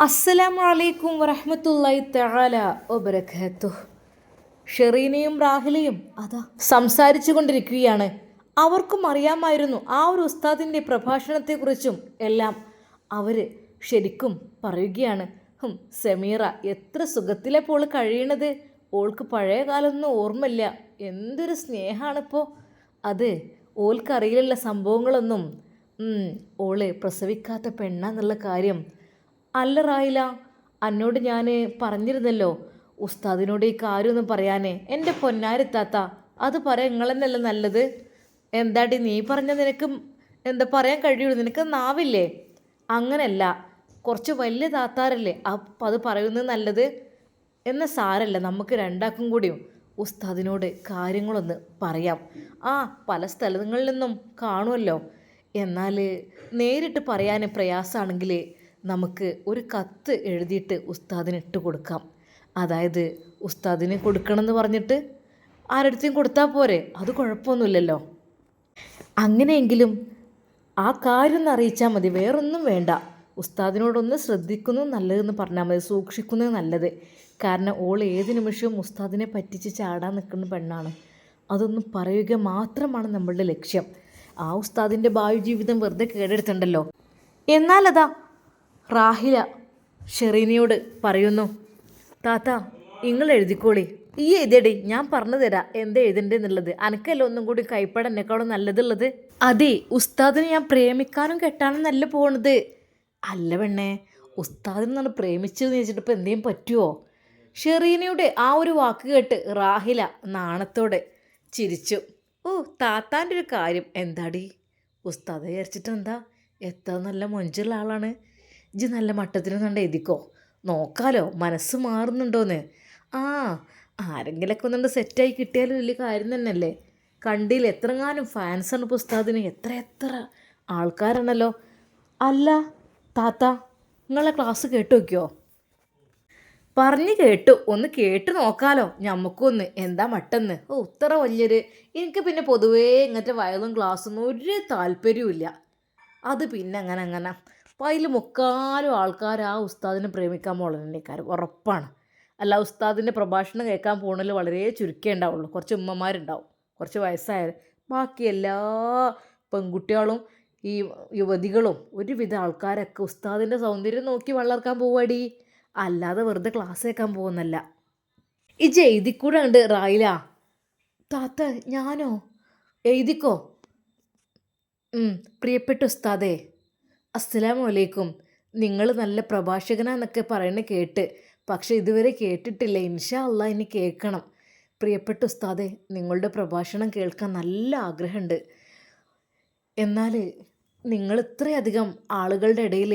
അസ്സലാമു അലൈക്കും വറഹ്മത്തുള്ളാഹി തആല വബറകാതുഹു. ഷെറീനയും റാഹിലയും അതാ സംസാരിച്ചു കൊണ്ടിരിക്കുകയാണ്. അവർക്കും അറിയാമായിരുന്നു ആ ഒരു ഉസ്താദിൻ്റെ പ്രഭാഷണത്തെക്കുറിച്ചും എല്ലാം. അവർ ശരിക്കും പറയുകയാണ്, സമീറ എത്ര സുഖത്തിലെപ്പോൾ കഴിയണത്, ഓൾക്ക് പഴയ കാലമൊന്നും ഓർമ്മയില്ല, എന്തൊരു സ്നേഹമാണിപ്പോൾ. അത് ഓൾക്കറിയില്ല സംഭവങ്ങളൊന്നും. ഓള് പ്രസവിക്കാത്ത പെണ്ണാന്നുള്ള കാര്യം. അല്ല റായില, എന്നോട് ഞാൻ പറഞ്ഞിരുന്നല്ലോ ഉസ്താദിനോട് ഈ കാര്യമൊന്നും പറയാനേ. എൻ്റെ പൊന്നാരെത്താത്ത, അത് പറയാൻ നിങ്ങളെന്നല്ല നല്ലത്. എന്താടി നീ പറഞ്ഞ നിനക്ക് എന്താ പറയാൻ കഴിയുള്ളൂ, നിനക്ക് നാവില്ലേ? അങ്ങനല്ല, കുറച്ച് വലിയ താത്താരല്ലേ അപ്പം അത് പറയുന്നത് നല്ലത്. എന്നാൽ സാരല്ല, നമുക്ക് രണ്ടാക്കും കൂടിയും ഉസ്താദിനോട് കാര്യങ്ങളൊന്ന് പറയാം. പല സ്ഥലങ്ങളിൽ നിന്നും കാണുമല്ലോ. എന്നാൽ നേരിട്ട് പറയാൻ പ്രയാസമാണെങ്കിൽ നമുക്ക് ഒരു കത്ത് എഴുതിയിട്ട് ഉസ്താദിന് ഇട്ട് കൊടുക്കാം. അതായത് ഉസ്താദിന് കൊടുക്കണമെന്ന് പറഞ്ഞിട്ട് ആരടുത്തും കൊടുത്താൽ പോരെ, അത് കുഴപ്പമൊന്നുമില്ലല്ലോ. അങ്ങനെയെങ്കിലും ആ കാര്യം ഒന്ന് അറിയിച്ചാൽ മതി, വേറൊന്നും വേണ്ട. ഉസ്താദിനോടൊന്ന് ശ്രദ്ധിക്കുന്നു നല്ലതെന്ന് പറഞ്ഞാൽ മതി, സൂക്ഷിക്കുന്നത് നല്ലത്. കാരണം ഓൾ ഏത് നിമിഷവും ഉസ്താദിനെ പറ്റിച്ച് ചാടാൻ നിൽക്കുന്ന പെണ്ണാണ്. അതൊന്ന് പറയുക മാത്രമാണ് നമ്മളുടെ ലക്ഷ്യം. ആ ഉസ്താദിൻ്റെ ഭാവി ജീവിതം വെറുതെ കേടെടുത്തുണ്ടല്ലോ. എന്നാലതാ റാഹില ഷെറീനയോട് പറയുന്നു, താത്ത നിങ്ങൾ എഴുതിക്കോളി, ഈ എഴുതിയടി, ഞാൻ പറഞ്ഞു തരാം എന്താ എഴുതണ്ടെന്നുള്ളത്. അനക്കല്ല ഒന്നും കൂടി കൈപ്പട എന്നെക്കാളും നല്ലതുള്ളത്. അതെ, ഉസ്താദിനെ ഞാൻ പ്രേമിക്കാനും കെട്ടാനും നല്ല പോണത്. അല്ല പെണ്ണേ, ഉസ്താദിനാണ് പ്രേമിച്ചതെന്ന് വെച്ചിട്ട് ഇപ്പം എന്തെങ്കിലും പറ്റുമോ? ഷെറീനയുടെ ആ ഒരു വാക്ക് കേട്ട് റാഹില നാണത്തോടെ ചിരിച്ചു. താത്താൻ്റെ ഒരു കാര്യം എന്താടി, ഉസ്താദ് വിചാരിച്ചിട്ടെന്താ, എത്ര നല്ല മൊഞ്ചുള്ള ആളാണ്. ഇജ്ജ് നല്ല മട്ടത്തിന് കണ്ട് എഴുതിക്കോ, നോക്കാലോ മനസ്സ് മാറുന്നുണ്ടോന്ന്. ആരെങ്കിലൊക്കെ ഒന്നുകൊണ്ട് സെറ്റായി കിട്ടിയാലും വലിയ കാര്യം തന്നെയല്ലേ. കണ്ടില്ല എത്രങ്ങാനും ഫാൻസാണ് ഇപ്പോൾ ഉസ്താദിന്, എത്ര ആൾക്കാരാണല്ലോ. അല്ല താത്ത, നിങ്ങളെ ക്ലാസ് കേട്ടു നോക്കിയോ? പറഞ്ഞു കേട്ടു, ഒന്ന് കേട്ട് നോക്കാലോ ഞമ്മക്കൊന്ന്, എന്താ മട്ടെന്ന്. ഇത്ര വലിയൊരു, എനിക്ക് പിന്നെ പൊതുവേ ഇങ്ങനത്തെ വയലും ക്ലാസ്സൊന്നും ഒരു താല്പര്യവും. അത് പിന്നെ അങ്ങനെ അപ്പോൾ അതിൽ മുക്കാലും ആൾക്കാർ ആ ഉസ്താദിനെ പ്രേമിക്കാൻ പോകുന്നതിനേക്കാരും ഉറപ്പാണ്. അല്ല, ഉസ്താദിൻ്റെ പ്രഭാഷണം കേൾക്കാൻ പോകുന്നതിൽ വളരെ ചുരുക്കേ ഉണ്ടാവുള്ളൂ. കുറച്ച് ഉമ്മമാരുണ്ടാവും, കുറച്ച് വയസ്സായ, ബാക്കി എല്ലാ പെൺകുട്ടികളും ഈ യുവതികളും ഒരുവിധ ആൾക്കാരൊക്കെ ഉസ്താദിൻ്റെ സൗന്ദര്യം നോക്കി വളർക്കാൻ പോവാടി, അല്ലാതെ വെറുതെ ക്ലാസ് കേൾക്കാൻ പോകുന്നല്ല. ഇജ്ജ് എഴുതിക്കൂടെ ഉണ്ട് റായില. താത്ത ഞാനോ? എഴുതിക്കോ. പ്രിയപ്പെട്ട ഉസ്താദേ, അസ്സലാമു അലൈക്കും. നിങ്ങൾ നല്ല പ്രഭാഷകനാന്നൊക്കെ പറയുന്നത് കേട്ട്, പക്ഷേ ഇതുവരെ കേട്ടിട്ടില്ല. ഇൻഷാ അള്ളാ ഇനി കേൾക്കണം. പ്രിയപ്പെട്ട ഉസ്താദേ, നിങ്ങളുടെ പ്രഭാഷണം കേൾക്കാൻ നല്ല ആഗ്രഹമുണ്ട്. എന്നാൽ നിങ്ങൾ ഇത്രയധികം ആളുകളുടെ ഇടയിൽ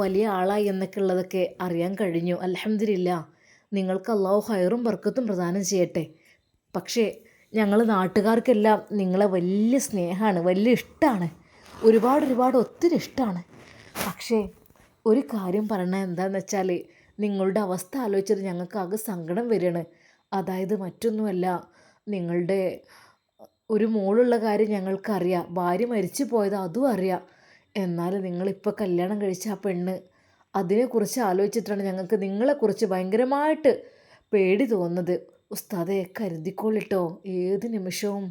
വലിയ ആളായി എന്നൊക്കെ ഉള്ളതൊക്കെ അറിയാൻ കഴിഞ്ഞു. അൽഹംദുലില്ലാ, നിങ്ങൾക്ക് അള്ളാഹു ഹൈറും ബർക്കത്തും പ്രദാനം ചെയ്യട്ടെ. പക്ഷേ ഞങ്ങൾ നാട്ടുകാർക്കെല്ലാം നിങ്ങളെ വലിയ സ്നേഹമാണ്, വലിയ ഇഷ്ടമാണ്, ഒരുപാട് ഒത്തിരി ഇഷ്ടമാണ്. പക്ഷേ ഒരു കാര്യം പറയണത് എന്താണെന്ന് വെച്ചാൽ, നിങ്ങളുടെ അവസ്ഥ ആലോചിച്ചത് ഞങ്ങൾക്ക് ആകെ സങ്കടം വരികയാണ്. അതായത് മറ്റൊന്നുമല്ല, നിങ്ങളുടെ ഒരു മോളുള്ള കാര്യം ഞങ്ങൾക്കറിയാം, ഭാര്യ മരിച്ചു പോയത് അതും അറിയാം. എന്നാൽ നിങ്ങളിപ്പോൾ കല്യാണം കഴിച്ച ആ പെണ്ണ്, അതിനെക്കുറിച്ച് ആലോചിച്ചിട്ടാണ് ഞങ്ങൾക്ക് നിങ്ങളെക്കുറിച്ച് ഭയങ്കരമായിട്ട് പേടി തോന്നുന്നത്. ഉസ്താദെ കരുതിക്കോളിട്ടോ, ഏത് നിമിഷവും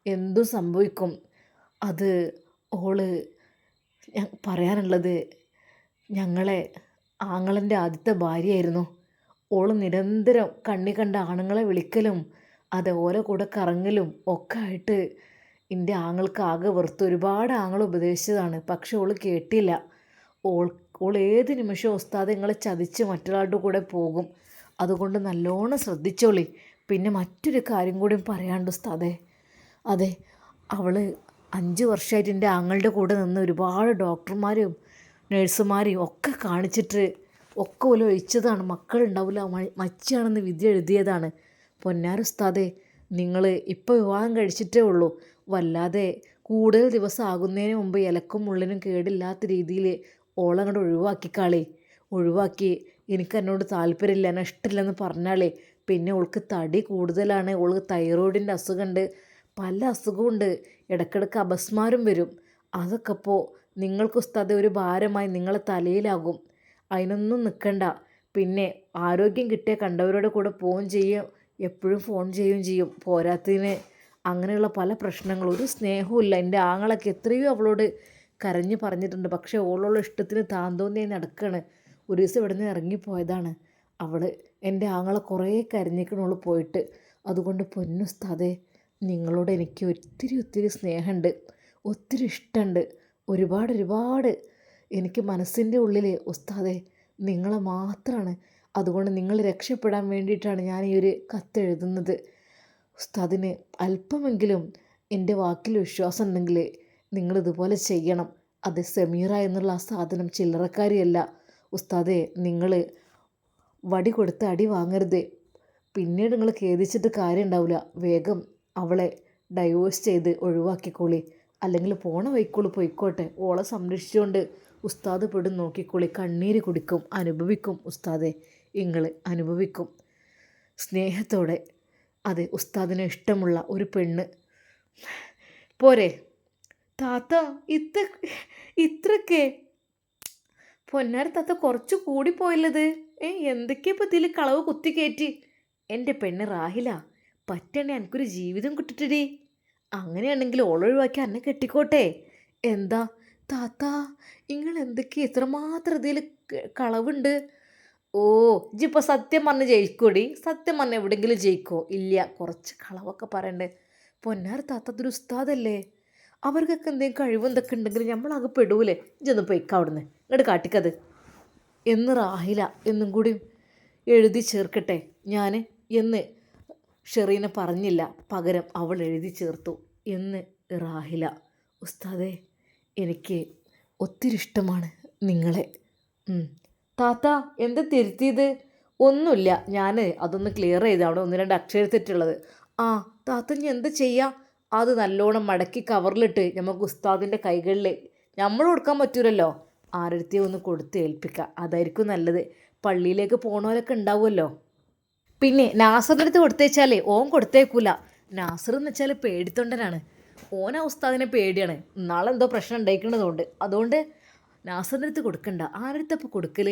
എന്തും സംഭവിക്കും. അത് ഓള് പറയാനുള്ളത്, ഞങ്ങളെ ആങ്ങളൻ്റെ ആദ്യത്തെ ഭാര്യയായിരുന്നു. ഓള് നിരന്തരം കണ്ണി കണ്ട ആണുങ്ങളെ വിളിക്കലും അതേപോലെ കൂടെ കറങ്ങലും ഒക്കെ ആയിട്ട് എൻ്റെ ആങ്ങൾക്ക് ആകെ വെറുത്ത്. ഒരുപാട് ആങ്ങൾ ഉപദേശിച്ചതാണ്, പക്ഷെ ഓള് കേട്ടില്ല. ഓൾ ഏത് നിമിഷവും ഉസ്താദ് നിങ്ങളെ ചതിച്ച് മറ്റൊരാളുടെ കൂടെ പോകും. അതുകൊണ്ട് നല്ലോണം ശ്രദ്ധിച്ചോളി. പിന്നെ മറ്റൊരു കാര്യം കൂടി പറയാണ്ട് ഉസ്താദേ, അതെ, അവൾ 5 വർഷമായിട്ട് എൻ്റെ ആങ്ങളുടെ കൂടെ നിന്ന് ഒരുപാട് ഡോക്ടർമാരും നഴ്സുമാരെയും ഒക്കെ കാണിച്ചിട്ട് ഒക്കെ ഓല് ഒഴിച്ചതാണ്. മക്കളുണ്ടാവില്ല, മച്ചിയാണെന്ന് വിധി എഴുതിയതാണ്. പൊന്നാരുസ്താദേ, നിങ്ങൾ ഇപ്പോൾ വിവാഹം കഴിച്ചിട്ടേ ഉള്ളൂ. വല്ലാതെ കൂടുതൽ ദിവസം ആകുന്നതിന് മുമ്പ് ഇലക്കും മുള്ളിനും കേടില്ലാത്ത രീതിയിൽ ഓളങ്ങോട്ട് ഒഴിവാക്കി എനിക്ക് എന്നോട് താല്പര്യമില്ല, എന്നെ ഇഷ്ടമില്ലെന്ന് പറഞ്ഞാളേ. പിന്നെ ഓൾക്ക് തടി കൂടുതലാണ്, ഓൾക്ക് തൈറോയിഡിൻ്റെ അസുഖമുണ്ട്, പല അസുഖമുണ്ട്, ഇടയ്ക്കിടയ്ക്ക് അപസ്മാരം വരും. അതൊക്കെ ഇപ്പോൾ നിങ്ങൾക്ക് ഉസ്താദെ ഒരു ഭാരമായി നിങ്ങളെ തലയിലാകും. അതിനൊന്നും നിൽക്കണ്ട. പിന്നെ ആരോഗ്യം കിട്ടിയ കണ്ടവരുടെ കൂടെ പോവുകയും ചെയ്യും, എപ്പോഴും ഫോൺ ചെയ്യുകയും ചെയ്യും. പോരാത്തതിന് അങ്ങനെയുള്ള പല പ്രശ്നങ്ങളും, ഒരു സ്നേഹവും ഇല്ല. എൻ്റെ ആങ്ങളൊക്കെ എത്രയോ അവളോട് കരഞ്ഞ് പറഞ്ഞിട്ടുണ്ട്. പക്ഷേ ഓളുള്ള ഇഷ്ടത്തിന് താന്തോന്നിയായി നടക്കുകയാണ്. ഒരു ദിവസം ഇവിടെ നിന്ന് ഇറങ്ങിപ്പോയതാണ് അവൾ. എൻ്റെ ആങ്ങളെ കുറേ കരഞ്ഞിക്കണോള് പോയിട്ട്. അതുകൊണ്ട് പൊന്നുസ്താദേ, നിങ്ങളോട് എനിക്ക് ഒത്തിരി ഒത്തിരി സ്നേഹമുണ്ട്, ഒത്തിരി ഇഷ്ടമുണ്ട്, ഒരുപാട് എനിക്ക് മനസ്സിൻ്റെ ഉള്ളിൽ ഉസ്താദേ നിങ്ങളെ മാത്രമാണ്. അതുകൊണ്ട് നിങ്ങൾ രക്ഷപ്പെടാൻ വേണ്ടിയിട്ടാണ് ഞാൻ ഈ ഒരു കത്തെഴുതുന്നത്. ഉസ്താദിന് അല്പമെങ്കിലും എൻ്റെ വാക്കിൽ വിശ്വാസം ഉണ്ടെങ്കിൽ നിങ്ങളിതുപോലെ ചെയ്യണം. അത് സമീറ എന്നുള്ള ആ സാധനം ചില്ലറക്കാരിയല്ല ഉസ്താദേ. നിങ്ങൾ വടി കൊടുത്ത് അടി വാങ്ങരുത്. പിന്നീട് നിങ്ങൾ ഖേദിച്ചിട്ട് കാര്യം ഉണ്ടാവില്ല. വേഗം അവളെ ഡൈവോഴ്സ് ചെയ്ത് ഒഴിവാക്കിക്കോളി. അല്ലെങ്കിൽ പോണ വൈക്കോളി പോയിക്കോട്ടെ. ഓളെ സംരക്ഷിച്ചുകൊണ്ട് ഉസ്താദ് പെടും നോക്കിക്കോളി. കണ്ണീര് കുടിക്കും, അനുഭവിക്കും ഉസ്താദെ, നിങ്ങൾ അനുഭവിക്കും. സ്നേഹത്തോടെ, അതെ, ഉസ്താദിന് ഇഷ്ടമുള്ള ഒരു പെണ്ണ് പോരെ താത്ത. ഇത്രയൊക്കെ പൊന്നാര താത്ത കുറച്ച് കൂടിപ്പോയില്ലത്. എന്തൊക്കെയാ ഇപ്പം ഇതിൽ കളവ് കുത്തിക്കയറ്റി. എൻ്റെ പെണ്ണ് റാഹില, പറ്റണേ എനിക്കൊരു ജീവിതം കിട്ടിട്ടടി. അങ്ങനെയാണെങ്കിൽ ഓളൊഴിവാക്കി എന്നെ കെട്ടിക്കോട്ടെ. എന്താ താത്ത നിങ്ങൾ എന്തൊക്കെയാ ഇത്രമാത്രം ഇതിൽ കളവുണ്ട്? ഓ ഇജിപ്പോൾ സത്യം പറഞ്ഞ് ജയിക്കോടി. സത്യം പറഞ്ഞ് എവിടെയെങ്കിലും ജയിക്കോ? ഇല്ല, കുറച്ച് കളവൊക്കെ പറയണ്ടേ. പൊന്നാർ താത്ത അതൊരു ഉസ്താദല്ലേ. അവർക്കൊക്കെ എന്തെങ്കിലും കഴിവെന്തൊക്കെ ഉണ്ടെങ്കിൽ നമ്മളാകെ പെടൂലേ. ഇജൊന്ന് പൊയ്ക്ക അവിടുന്ന്, ഇങ്ങോട്ട് കാട്ടിക്കത് എന്ന് റാഹില എന്നും കൂടി എഴുതി ചേർക്കട്ടെ ഞാൻ എന്ന് ഷെറീന പറഞ്ഞില്ല. പകരം അവൾ എഴുതി ചേർത്തു എന്ന് റാഹില. ഉസ്താദേ, എനിക്ക് ഒത്തിരി ഇഷ്ടമാണ് നിങ്ങളെ. താത്ത എന്താ തിരുത്തിയത്? ഒന്നുമില്ല, ഞാൻ അതൊന്ന് ക്ലിയർ ചെയ്ത് അവിടെ 1-2 അക്ഷര തെറ്റുള്ളത്. ആ താത്ത ഞാൻ എന്താ ചെയ്യുക? അത് നല്ലോണം മടക്കി കവറിലിട്ട് നമുക്ക് ഉസ്താദിൻ്റെ കൈകളിൽ നമ്മൾ കൊടുക്കാൻ പറ്റൂലല്ലോ, ആരെടുത്തിയോ ഒന്ന് കൊടുത്ത് ഏൽപ്പിക്കുക. അതായിരിക്കും നല്ലത്. പള്ളിയിലേക്ക് പോണവരൊക്കെ ഉണ്ടാവുമല്ലോ. പിന്നെ നാസറിൻ്റെ അടുത്ത് കൊടുത്തേച്ചാലേ ഓൻ കൊടുത്തേക്കൂല. നാസർ എന്ന് വെച്ചാൽ പേടിത്തൊണ്ടനാണ്. ഓൻ ആ ഉസ്താദിനെ പേടിയാണ്. നാളെ എന്തോ പ്രശ്നം ഉണ്ടായിക്കുന്നതുകൊണ്ട്. അതുകൊണ്ട് നാസറിൻ്റെ അടുത്ത് കൊടുക്കണ്ട. ആരടുത്തപ്പോൾ കൊടുക്കൽ?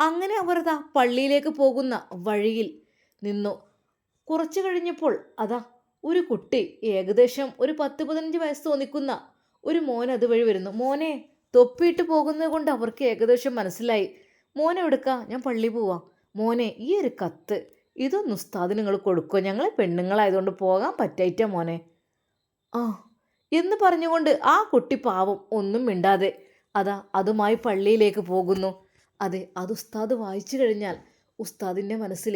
അങ്ങനെ അവർ അതാ പള്ളിയിലേക്ക് പോകുന്ന വഴിയിൽ നിന്നു. കുറച്ച് കഴിഞ്ഞപ്പോൾ അതാ ഒരു കുട്ടി, ഏകദേശം ഒരു 10-15 വയസ്സ് തോന്നിക്കുന്ന ഒരു മോൻ അതുവഴി വരുന്നു. മോനെ തൊപ്പിയിട്ട് പോകുന്നത് കൊണ്ട് അവർക്ക് ഏകദേശം മനസ്സിലായി. മോനെ എടുക്കുക, ഞാൻ പള്ളി പോവാം. മോനെ ഈ ഒരു കത്ത് ഇതൊന്ന് ഉസ്താദിന് നിങ്ങൾ കൊടുക്കുക, ഞങ്ങൾ പെണ്ണുങ്ങളായതുകൊണ്ട് പോകാൻ പറ്റായിട്ടാ മോനെ. ആ എന്ന് പറഞ്ഞുകൊണ്ട് ആ കുട്ടി പാവം ഒന്നും മിണ്ടാതെ അതാ അതുമായി പള്ളിയിലേക്ക് പോകുന്നു. അതെ, അത് ഉസ്താദ് വായിച്ചു കഴിഞ്ഞാൽ ഉസ്താദിൻ്റെ മനസ്സിൽ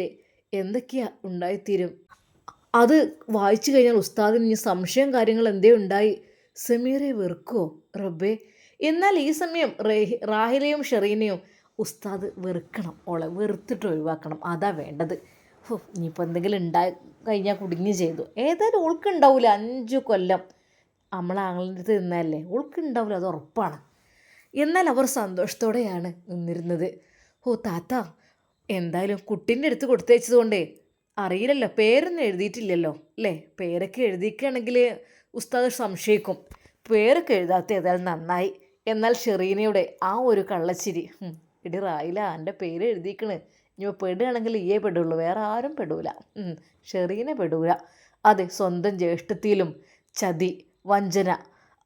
എന്തൊക്കെയാ ഉണ്ടായിത്തീരും. അത് വായിച്ചു കഴിഞ്ഞാൽ ഉസ്താദിന് ഇനി സംശയം കാര്യങ്ങൾ എന്തേ ഉണ്ടായി. സമീറെ വെറുക്കുമോ റബ്ബേ? എന്നാൽ ഈ സമയം റാഹിലയും ഷെറീനയും ഉസ്താദ് വെറുക്കണം, ഓളെ വെറുത്തിട്ട് ഒഴിവാക്കണം. അതാ വേണ്ടത്. ഇനിയിപ്പോൾ എന്തെങ്കിലും ഉണ്ടായി കഴിഞ്ഞാൽ കുടുങ്ങി ചെയ്തു. ഏതായാലും ഓൾക്കുണ്ടാവില്ല. 5 കൊല്ലം നമ്മളാങ്ങളുടെ അടുത്ത് നിന്നല്ലേ, ഓൾക്കുണ്ടാവില്ല, അത് ഉറപ്പാണ്. എന്നാൽ അവർ സന്തോഷത്തോടെയാണ് നിന്നിരുന്നത്. ഓ താത്ത, എന്തായാലും കുട്ടീൻ്റെ അടുത്ത് കൊടുത്തേച്ചത് കൊണ്ടേ അറിയില്ലല്ലോ, പേരൊന്നും എഴുതിയിട്ടില്ലല്ലോ അല്ലേ? പേരൊക്കെ എഴുതിക്കുകയാണെങ്കിൽ ഉസ്താദ് സംശയിക്കും. പേരൊക്കെ എഴുതാത്ത ഏതായാലും നന്നായി. എന്നാൽ ഷെറീനയുടെ ആ ഒരു കള്ളച്ചിരി, ഇടി റായില എൻ്റെ പേര് എഴുതിക്കണ്, ഇനി പെടുകയാണെങ്കിൽ ഈയേ പെടുള്ളൂ, വേറെ ആരും പെടൂല, ഷെറീന പെടൂല. അതെ, സ്വന്തം ജ്യേഷ്ഠത്തിയിലും ചതി, വഞ്ചന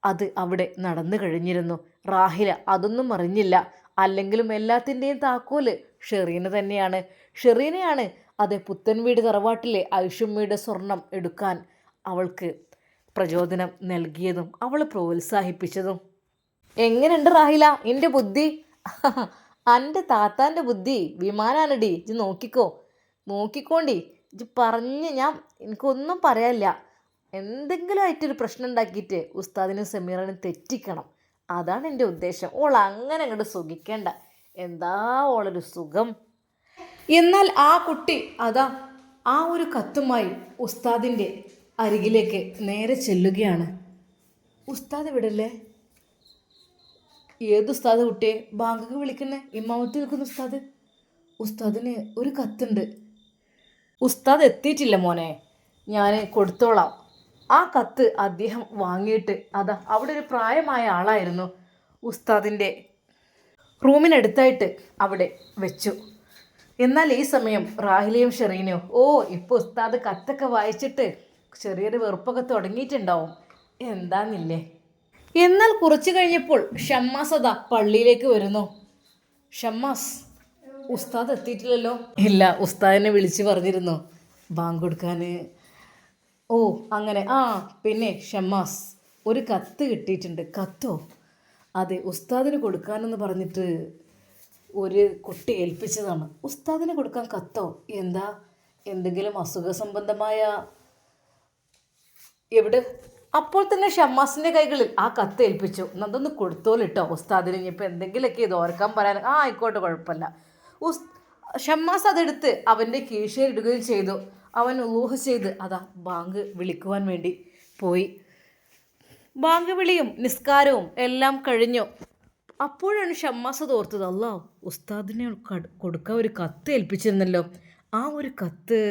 അത് അവിടെ നടന്നു കഴിഞ്ഞിരുന്നു. റാഹില അതൊന്നും അറിഞ്ഞില്ല. അല്ലെങ്കിലും എല്ലാത്തിൻ്റെയും താക്കോല് ഷെറീന തന്നെയാണ്. ഷെറീനയാണ് അതെ പുത്തൻ വീട് തറവാട്ടിലെ ഐഷുമ്മയുടെ സ്വർണം എടുക്കാൻ അവൾക്ക് പ്രചോദനം നൽകിയതും അവൾ പ്രോത്സാഹിപ്പിച്ചതും. എങ്ങനെയുണ്ട് റാഹില എൻ്റെ ബുദ്ധി? എൻ്റെ താത്താൻ്റെ ബുദ്ധി വിമാനാണടി, ഇജ്ജ് നോക്കിക്കോണ്ടി. ഇജ്ജ് പറഞ്ഞ് എനിക്കൊന്നും പറയാനില്ല. എന്തെങ്കിലും ആയിട്ടൊരു പ്രശ്നം ഉണ്ടാക്കിയിട്ട് ഉസ്താദിനും സമീറിനും തെറ്റിക്കണം, അതാണ് എൻ്റെ ഉദ്ദേശം. ഓൾ അങ്ങനെ അങ്ങോട്ട് സുഖിക്കേണ്ട. എന്താ ഓളൊരു സുഖം. എന്നാൽ ആ കുട്ടി അതാ ആ ഒരു കത്തുമായി ഉസ്താദിൻ്റെ അരികിലേക്ക് നേരെ ചെല്ലുകയാണ്. ഉസ്താദ് വിടല്ലേ? ഏത് ഉസ്താദ് കുട്ടിയെ? ബാങ്കൊക്കെ വിളിക്കുന്നേ, ഇമാമത്ത് നിൽക്കുന്ന ഉസ്താദ്. ഉസ്താദിന് ഒരു കത്തുണ്ട്. ഉസ്താദ് എത്തിയിട്ടില്ല മോനെ, ഞാൻ കൊടുത്തോളാം. ആ കത്ത് അദ്ദേഹം വാങ്ങിയിട്ട് അതാ അവിടെ ഒരു പ്രായമായ ആളായിരുന്നു ഉസ്താദിൻ്റെ റൂമിനടുത്തായിട്ട് അവിടെ വെച്ചു. എന്നാൽ ഈ സമയം റാഹിലയും ഷെറീനയോ ഇപ്പോൾ ഉസ്താദ് കത്തൊക്കെ വായിച്ചിട്ട് ചെറിയൊരു വെറുപ്പൊക്കെ തുടങ്ങിയിട്ടുണ്ടാവും, എന്താന്നില്ലേ. എന്നാൽ കുറച്ച് കഴിഞ്ഞപ്പോൾ ഷമ്മാസ് അതാ പള്ളിയിലേക്ക് വരുന്നു. ഷമ്മാസ്, ഉസ്താദ് എത്തിയിട്ടില്ലല്ലോ. ഇല്ല, ഉസ്താദിനെ വിളിച്ച് പറഞ്ഞിരുന്നു ബാങ്ക് കൊടുക്കാൻ. അങ്ങനെ പിന്നെ ഷമ്മാസ്, ഒരു കത്ത് കിട്ടിയിട്ടുണ്ട്. കത്തോ? അതെ, ഉസ്താദിന് കൊടുക്കാനെന്ന് പറഞ്ഞിട്ട് ഒരു കുട്ടി ഏൽപ്പിച്ചതാണ്. ഉസ്താദിന് കൊടുക്കാൻ കത്തോ? എന്താ, എന്തെങ്കിലും അസുഖ സംബന്ധമായ? എവിടെ? അപ്പോൾ തന്നെ ഷമ്മാസിൻ്റെ കൈകളിൽ ആ കത്ത് ഏൽപ്പിച്ചു. അതൊന്ന് കൊടുത്തോലിട്ടോ ഉസ്താദിന്, ഇനിയിപ്പോൾ എന്തെങ്കിലുമൊക്കെ ഇത് ഓർക്കാൻ പറയാൻ. ആയിക്കോട്ടെ, കുഴപ്പമില്ല. ഷമ്മാസ് അതെടുത്ത് അവൻ്റെ കീശയിലിടുകയും ചെയ്തു. അവൻ ഊഹ ചെയ്ത് അതാ ബാങ്ക് വിളിക്കുവാൻ വേണ്ടി പോയി. ബാങ്ക് വിളിയും നിസ്കാരവും എല്ലാം കഴിഞ്ഞു. അപ്പോഴാണ് ഷമ്മാസ് ഓർത്തത്, അല്ലാ, ഉസ്താദിനെ കൊടുക്കാൻ ഒരു കത്ത് ഏൽപ്പിച്ചിരുന്നല്ലോ, ആ ഒരു കത്ത്.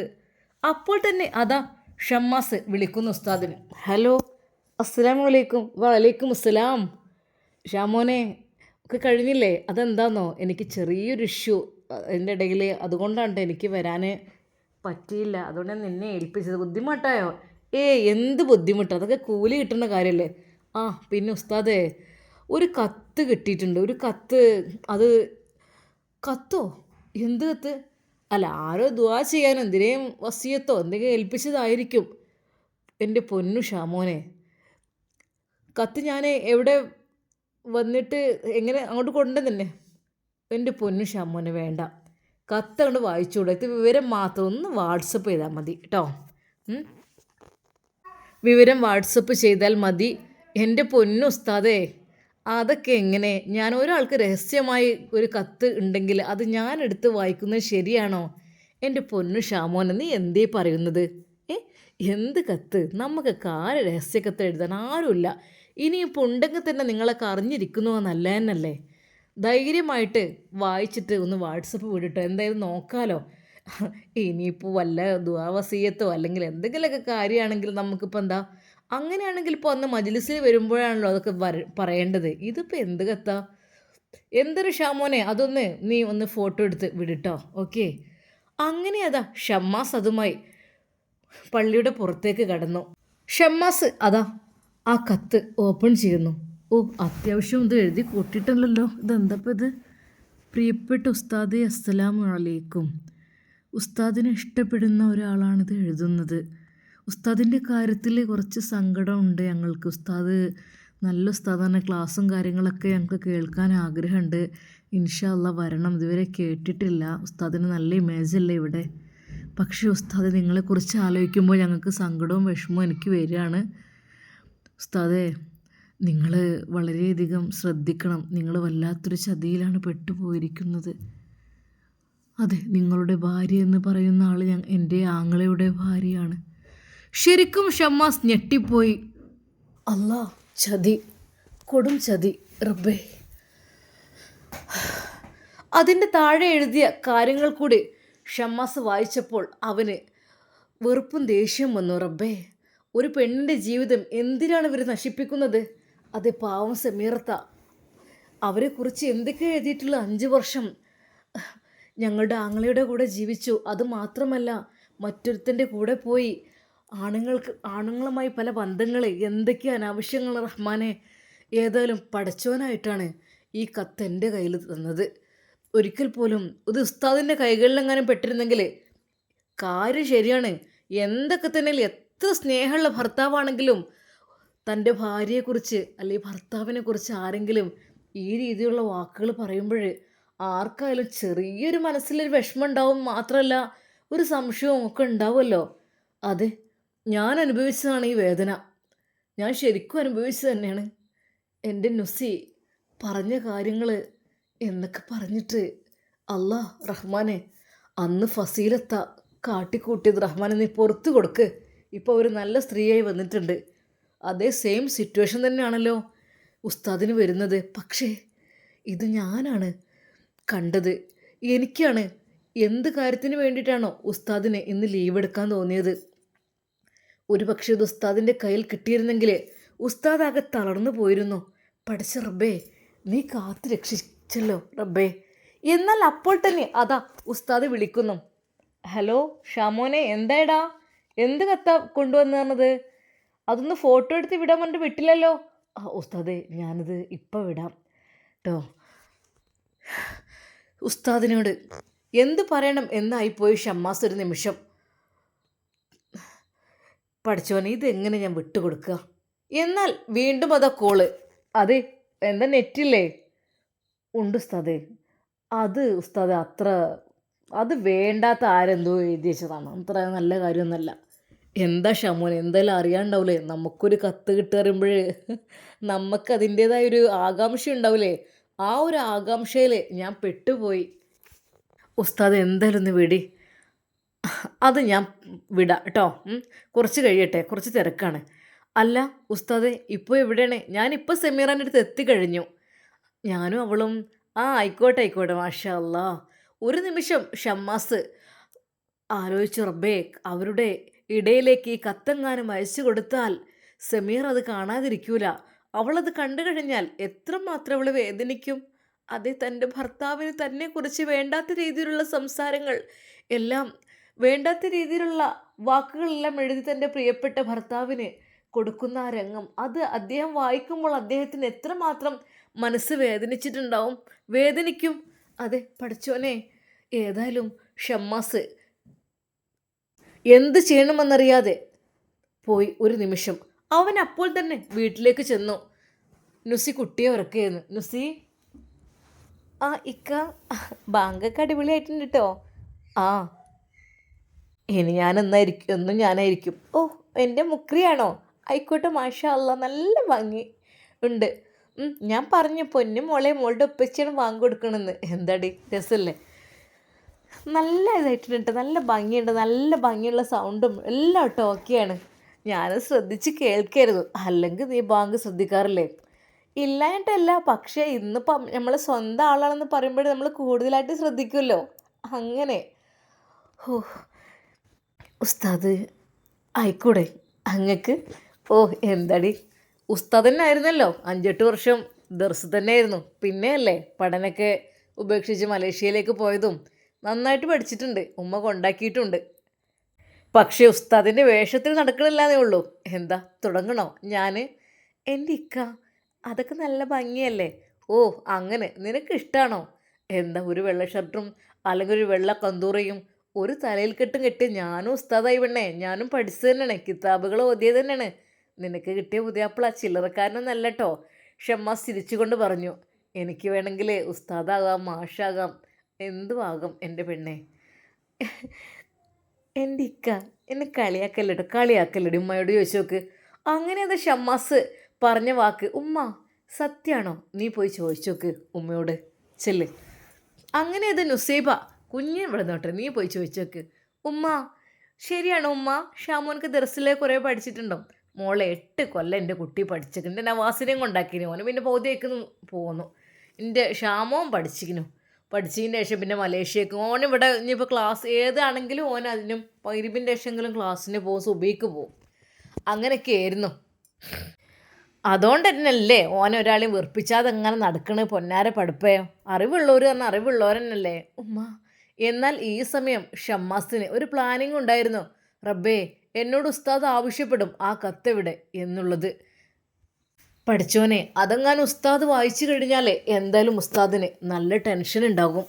അപ്പോൾ തന്നെ അതാ ഷമ്മാസ് വിളിക്കുന്നു ഉസ്താദിന്. ഹലോ, അസ്സലാമു അലൈക്കും. വലൈക്കും അസ്സലാം. ഷാമോനെ, ഒക്കെ കഴിഞ്ഞില്ലേ? അതെന്താണെന്നോ, എനിക്ക് ചെറിയൊരു ഇഷ്യൂ അതിൻ്റെ ഇടയിൽ, അതുകൊണ്ടാണ് എനിക്ക് വരാൻ പറ്റിയില്ല. അതുകൊണ്ട് നിന്നെ ഏൽപ്പിച്ചത്. ബുദ്ധിമുട്ടായോ? എന്ത് ബുദ്ധിമുട്ട്, അതൊക്കെ കൂലി കിട്ടുന്ന കാര്യമല്ലേ. പിന്നെ ഉസ്താദേ, ഒരു കത്ത് കിട്ടിയിട്ടുണ്ട്. ഒരു കത്ത്. അത് കത്തോ? എന്ത് കത്ത്? അല്ല, ആരോ ദുആ ചെയ്യാനോ എന്തിനേയും വസിയത്തോ എന്തെങ്കിലും ഏൽപ്പിച്ചതായിരിക്കും. എൻ്റെ പൊന്നു ഷാമോനെ, കത്ത് ഞാൻ എവിടെ വന്നിട്ട് എങ്ങനെ അങ്ങോട്ട് കൊണ്ടുതന്നെ? എൻ്റെ പൊന്നു ഷാമോനെ, വേണ്ട, കത്ത് അങ്ങോട്ട് വായിച്ചുകൂടെ? ഇത് വിവരം മാത്രം ഒന്ന് വാട്സപ്പ് ചെയ്താൽ മതി കേട്ടോ. വിവരം വാട്സപ്പ് ചെയ്താൽ മതി. എൻ്റെ പൊന്നു ഉസ്താദേ, അതൊക്കെ എങ്ങനെ? ഞാൻ ഒരാൾക്ക് രഹസ്യമായി ഒരു കത്ത് ഉണ്ടെങ്കിൽ അത് ഞാൻ എടുത്ത് വായിക്കുന്നത് ശരിയാണോ? എൻ്റെ പൊന്നു ഷാമോനെ, നീ എന്തേ പറയുന്നത്? എന്ത് കത്ത്? നമുക്കൊക്കെ ആര് രഹസ്യക്കത്ത് എഴുതാൻ? ആരുമില്ല. ഇനിയിപ്പോൾ ഉണ്ടെങ്കിൽ തന്നെ നിങ്ങളൊക്കെ അറിഞ്ഞിരിക്കുന്നു നല്ല തന്നെയല്ലേ. ധൈര്യമായിട്ട് വായിച്ചിട്ട് ഒന്ന് വാട്സപ്പ് വിടട്ടോ, എന്തായാലും നോക്കാമല്ലോ. ഇനിയിപ്പോൾ വല്ല ദുആവസിയത്തോ അല്ലെങ്കിൽ എന്തെങ്കിലുമൊക്കെ കാര്യമാണെങ്കിൽ നമുക്കിപ്പോൾ എന്താ, അങ്ങനെയാണെങ്കിൽ ഇപ്പോൾ അന്ന് മജ്ലിസിൽ വരുമ്പോഴാണല്ലോ അതൊക്കെ പറയേണ്ടത്. ഇതിപ്പോൾ എന്ത് കത്താ? എന്തൊരു ഷാമോനെ, അതൊന്ന് നീ ഒന്ന് ഫോട്ടോ എടുത്ത് വിടട്ടോ. ഓക്കെ. അങ്ങനെ അതാ ഷമ്മാസ് അതുമായി പള്ളിയുടെ പുറത്തേക്ക് കടന്നു. ഷമ്മാസ് അതാ ആ കത്ത് ഓപ്പൺ ചെയ്യുന്നു. അത്യാവശ്യം ഇത് എഴുതി കൂട്ടിയിട്ടല്ലോ. ഇതെന്തപ്പോൾ ഇത്? പ്രിയപ്പെട്ട ഉസ്താദെ, അസ്സലാമു അലൈക്കും. ഉസ്താദിനെ ഇഷ്ടപ്പെടുന്ന ഒരാളാണിത് എഴുതുന്നത്. ഉസ്താദിൻ്റെ കാര്യത്തിൽ കുറച്ച് സങ്കടമുണ്ട് ഞങ്ങൾക്ക്. ഉസ്താദ് നല്ല ഉസ്താദാണ്. ക്ലാസ്സും കാര്യങ്ങളൊക്കെ ഞങ്ങൾക്ക് കേൾക്കാൻ ആഗ്രഹമുണ്ട്. ഇൻഷാ അല്ലാഹ് വരണം. ഇതുവരെ കേട്ടിട്ടില്ല. ഉസ്താദിന് നല്ല ഇമേജ് അല്ലേ ഇവിടെ. പക്ഷേ ഉസ്താദ്, നിങ്ങളെക്കുറിച്ച് ആലോചിക്കുമ്പോൾ ഞങ്ങൾക്ക് സങ്കടവും വിഷമവും എനിക്ക് വരികയാണ്. ഉസ്താദേ, നിങ്ങൾ വളരെയധികം ശ്രദ്ധിക്കണം. നിങ്ങൾ വല്ലാത്തൊരു ചതിയിലാണ് പെട്ടുപോയിരിക്കുന്നത്. അതെ, നിങ്ങളുടെ ഭാര്യ എന്ന് പറയുന്ന ആൾ എൻ്റെ ആങ്ങളയുടെ ഭാര്യയാണ്. ശരിക്കും ഷമ്മാസ് ഞെട്ടിപ്പോയി. അല്ലാ, ചതി, കൊടും ചതി, റബ്ബേ. അതിൻ്റെ താഴെ എഴുതിയ കാര്യങ്ങൾ കൂടി ഷമ്മാസ് വായിച്ചപ്പോൾ അവന് വെറുപ്പും ദേഷ്യവും വന്നു. റബ്ബേ, ഒരു പെണ്ണിൻ്റെ ജീവിതം എന്തിനാണ് ഇവർ നശിപ്പിക്കുന്നത്? അതെ, പാവം സമീറത്ത, അവരെക്കുറിച്ച് എന്തൊക്കെ എഴുതിയിട്ടുള്ള 5 വർഷം ഞങ്ങളുടെ ആങ്ങളയുടെ കൂടെ ജീവിച്ചു. അതുമാത്രമല്ല, മറ്റൊരുത്തൻ്റെ കൂടെ പോയി ആണുങ്ങളുമായി പല ബന്ധങ്ങൾ, എന്തൊക്കെ അനാവശ്യങ്ങൾ. റഹ്മാനെ, ഏതായാലും പടച്ചോനായിട്ടാണ് ഈ കത്ത് എൻ്റെ കയ്യിൽ തന്നത്. ഒരിക്കൽ പോലും ഇത് ഉസ്താദിൻ്റെ കൈകളിലെങ്ങാനും പെട്ടിരുന്നെങ്കിൽ കാര്യം ശരിയാണ്. എന്തൊക്കെ തന്നെ, എത്ര സ്നേഹമുള്ള ഭർത്താവാണെങ്കിലും തൻ്റെ ഭാര്യയെക്കുറിച്ച് അല്ലെങ്കിൽ ഭർത്താവിനെക്കുറിച്ച് ആരെങ്കിലും ഈ രീതിയിലുള്ള വാക്കുകൾ പറയുമ്പോൾ ആർക്കായാലും ചെറിയൊരു മനസ്സിലൊരു വിഷമം ഉണ്ടാവും. മാത്രമല്ല, ഒരു സംശയവും ഒക്കെ ഉണ്ടാവുമല്ലോ. അതെ, ഞാൻ അനുഭവിച്ചതാണ് ഈ വേദന. ഞാൻ ശരിക്കും അനുഭവിച്ചത് തന്നെയാണ്. എൻ്റെ നുസി പറഞ്ഞ കാര്യങ്ങൾ എന്നൊക്കെ പറഞ്ഞിട്ട് അല്ലാ റഹ്മാനെ, അന്ന് ഫസീലത്ത കാട്ടിക്കൂട്ടിയത് റഹ്മാനെ നീ പുറത്ത് കൊടുക്ക്. ഇപ്പോൾ ഒരു നല്ല സ്ത്രീയായി വന്നിട്ടുണ്ട്. അതേ സെയിം സിറ്റുവേഷൻ തന്നെയാണല്ലോ ഉസ്താദിന് വരുന്നത്. പക്ഷേ ഇത് ഞാനാണ് കണ്ടത്. എനിക്കാണ് എന്ത് കാര്യത്തിന് വേണ്ടിയിട്ടാണോ ഉസ്താദിന് ഇന്ന് ലീവ് എടുക്കാൻ തോന്നിയത്. ഒരു പക്ഷേ ഇത് ഉസ്താദിൻ്റെ കയ്യിൽ കിട്ടിയിരുന്നെങ്കിൽ ഉസ്താദാകെ തളർന്നു പോയിരുന്നു. പഠിച്ച റബ്ബേ, നീ കാത്തു ചെല്ലോ റബ്ബേ. എന്നാൽ അപ്പോൾ തന്നെ അതാ ഉസ്താദ് വിളിക്കുന്നു. ഹലോ ഷാമോനെ, എന്തായടാ, എന്ത് കത്താ കൊണ്ടുവന്ന് തന്നത്? അതൊന്ന് ഫോട്ടോ എടുത്ത് വിടാൻ പറഞ്ഞിട്ട് വിട്ടില്ലല്ലോ. ഉസ്താദേ, ഞാനിത് ഇപ്പം വിടാം കേട്ടോ. ഉസ്താദിനോട് എന്ത് പറയണം എന്നായിപ്പോയി ഷമ്മാസ് ഒരു നിമിഷം. പഠിച്ചോനെ, ഇതെങ്ങനെ ഞാൻ വിട്ടുകൊടുക്കുക? എന്നാൽ വീണ്ടും അതാ കോള്. അതെ, എന്താ നെറ്റില്ലേ? ഉണ്ട് ഉസ്താദേ. അത് ഉസ്താദ് അത് വേണ്ടാത്ത ആരെന്തോ എഴുതി വെച്ചതാണ്, അത്ര നല്ല കാര്യമൊന്നുമല്ല. എന്താ ഷമോൻ, എന്തായാലും അറിയാണ്ടാവില്ലേ, നമുക്കൊരു കത്ത് കിട്ടുകയുമ്പോഴേ നമുക്ക് അതിൻ്റേതായൊരു ആകാംക്ഷ ഉണ്ടാവില്ലേ? ആ ഒരു ആകാംക്ഷയിൽ ഞാൻ പെട്ടുപോയി. ഉസ്താദ് എന്തായാലും ഒന്ന് വിടി. അത് ഞാൻ വിടാം കേട്ടോ. കുറച്ച് കഴിയട്ടെ, കുറച്ച് തിരക്കാണ്. അല്ല ഉസ്താദെ, ഇപ്പോൾ എവിടെയാണ്? ഞാനിപ്പോൾ സെമീറാൻ്റെ അടുത്ത് എത്തിക്കഴിഞ്ഞു. ഞാനും അവളും. ആയിക്കോട്ടെ ആയിക്കോട്ടെ, മാഷാ അല്ലാ. ഒരു നിമിഷം ഷമ്മാസ് ആലോചിച്ചു, റബ്ബേ, അവരുടെ ഇടയിലേക്ക് ഈ കത്തെങ്ങാനും അയച്ചു കൊടുത്താൽ സമീർ അത് കാണാതിരിക്കൂല. അവളത് കണ്ടു കഴിഞ്ഞാൽ എത്രമാത്രം അവൾ വേദനിക്കും. അതേ, തൻ്റെ ഭർത്താവിന് തന്നെക്കുറിച്ച് വേണ്ടാത്ത രീതിയിലുള്ള സംസാരങ്ങൾ എല്ലാം, വേണ്ടാത്ത രീതിയിലുള്ള വാക്കുകളെല്ലാം എഴുതി തൻ്റെ പ്രിയപ്പെട്ട ഭർത്താവിന് കൊടുക്കുന്ന ആ രംഗം, അത് അദ്ദേഹം വായിക്കുമ്പോൾ അദ്ദേഹത്തിന് എത്രമാത്രം മനസ്സ് വേദനിച്ചിട്ടുണ്ടാവും, വേദനിക്കും. അതെ പഠിച്ചോനെ, ഏതായാലും ഷമ്മാസ് എന്ത് ചെയ്യണമെന്നറിയാതെ പോയി. ഒരു നിമിഷം അവൻ അപ്പോൾ തന്നെ വീട്ടിലേക്ക് ചെന്നു. നുസി കുട്ടിയെ ഉറക്കുകയായിരുന്നു. നുസി, ഇക്ക, ബാങ്കൊക്കെ അടിപൊളിയായിട്ടുണ്ട് കേട്ടോ. ആ, ഇനി എന്നും ഞാനായിരിക്കും. എൻ്റെ മുക്രിയാണോ? ആയിക്കോട്ടെ, മാഷാ അല്ലാ, നല്ല ഭംഗി ഉണ്ട്. ഞാൻ പറഞ്ഞു പൊന്നു മോളെ, മോളുടെ ഉപ്പച്ചിയാണ് ബാങ്ക് കൊടുക്കണമെന്ന്. എന്താടി രസമല്ലേ? നല്ല ഇതായിട്ടുണ്ട്, നല്ല ഭംഗിയുണ്ട്, നല്ല ഭംഗിയുള്ള സൗണ്ടും എല്ലാം കേട്ടോ. ഓക്കെയാണ്. ഞാൻ ശ്രദ്ധിച്ച് കേൾക്കരുത്, അല്ലെങ്കിൽ നീ ബാങ്ക് ശ്രദ്ധിക്കാറില്ലേ? ഇല്ലായിട്ടല്ല, പക്ഷേ ഇന്നിപ്പം നമ്മൾ സ്വന്തം ആളാണെന്ന് പറയുമ്പോൾ നമ്മൾ കൂടുതലായിട്ട് ശ്രദ്ധിക്കുമല്ലോ, അങ്ങനെ. ഉസ്താദ് ആയിക്കൂടെ അങ്ങക്ക്? എന്താടി, ഉസ്താദ് തന്നെ ആയിരുന്നല്ലോ, 5-8 വർഷം ദർസ് തന്നെ ആയിരുന്നു. പിന്നെയല്ലേ പഠനമൊക്കെ ഉപേക്ഷിച്ച് മലേഷ്യയിലേക്ക് പോയതും. നന്നായിട്ട് പഠിച്ചിട്ടുണ്ട്, ഉമ്മ കൊണ്ടാക്കിയിട്ടുണ്ട്. പക്ഷേ ഉസ്താദിൻ്റെ വേഷത്തിൽ നടക്കണില്ലാന്നേ ഉള്ളൂ. എന്താ, തുടങ്ങണോ? എൻ്റെ ഇക്ക, അതൊക്കെ നല്ല ഭംഗിയല്ലേ? അങ്ങനെ നിനക്ക് ഇഷ്ടമാണോ? എന്താ, ഒരു വെള്ള ഷർട്ടും അല്ലെങ്കിൽ ഒരു വെള്ള കന്തൂറയും ഒരു തലയിൽ കെട്ടും കെട്ടി ഞാനും ഉസ്താദായി പെണ്ണേ. ഞാനും പഠിച്ചത് തന്നെയാണ്, കിതാബുകൾ ഓതിയത് തന്നെയാണ്. നിനക്ക് കിട്ടിയ പുതിയാപ്പിള ചില്ലറക്കാരനൊന്നല്ല കേട്ടോ. ഷമ്മാസ് ചിരിച്ചുകൊണ്ട് പറഞ്ഞു. എനിക്ക് വേണമെങ്കിൽ ഉസ്താദാകാം, മാഷാകാം, എന്തുമാകും എൻ്റെ പെണ്ണെ. എൻ്റെ ഇക്ക, എന്നെ കളിയാക്കല്ലേട്ടോ, കളിയാക്കല്ലേടി, ഉമ്മയോട് ചോദിച്ചു നോക്ക്. അങ്ങനെ അത് ഷമ്മാസ് പറഞ്ഞ വാക്ക്, ഉമ്മ സത്യമാണോ? നീ പോയി ചോദിച്ചു നോക്ക് ഉമ്മയോട്, ചെല്ല്. അങ്ങനെ അത് നുസൈബ, കുഞ്ഞിന് ഇവിടെ നോട്ടെ, നീ പോയി ചോദിച്ചു നോക്ക്. ഉമ്മ, ശരിയാണോ ഉമ്മ? ഷാമോനക്ക് ദർസിലെ കുറേ പഠിച്ചിട്ടുണ്ടോ? മോളെ, 8 കൊല്ലം എൻ്റെ കുട്ടി പഠിച്ചിട്ടുണ്ട്. എൻ്റെ നവാസിനെയും കൊണ്ടാക്കിന്, ഓന് പിന്നെ ബോധ്യമാക്കുന്നു പോന്നു. എൻ്റെ ഷാമോൻ പഠിച്ചതിന് ശേഷം പിന്നെ മലേഷ്യക്ക് ഓനിവിടെ. ഇനിയിപ്പോൾ ക്ലാസ് ഏതാണെങ്കിലും ഓൻ അതിനും മഗ്‌രിബിൻ്റെ ശേഷമെങ്കിലും ക്ലാസ്സിന് പോകും, സുബഹിക്ക് പോകും. അങ്ങനെയൊക്കെ ആയിരുന്നു. അതുകൊണ്ട് തന്നെയല്ലേ ഒരാളെയും വെറുപ്പിച്ചാതെ എങ്ങനെ നടക്കണേ, പൊന്നാര പഠിപ്പയോ. അറിവുള്ളവർ പറഞ്ഞാൽ അറിവുള്ളവർ തന്നെയല്ലേ ഉമ്മ. എന്നാൽ ഈ സമയം ഷമ്മാസിന് ഒരു പ്ലാനിങ് ഉണ്ടായിരുന്നു. റബ്ബേ, എന്നോട് ഉസ്താദ് ആവശ്യപ്പെടും ആ കത്തെവിടെ എന്നുള്ളത്. പഠിച്ചോനെ, അതെങ്ങാനും ഉസ്താദ് വായിച്ചു കഴിഞ്ഞാലേ എന്തായാലും ഉസ്താദിന് നല്ല ടെൻഷൻ ഉണ്ടാകും.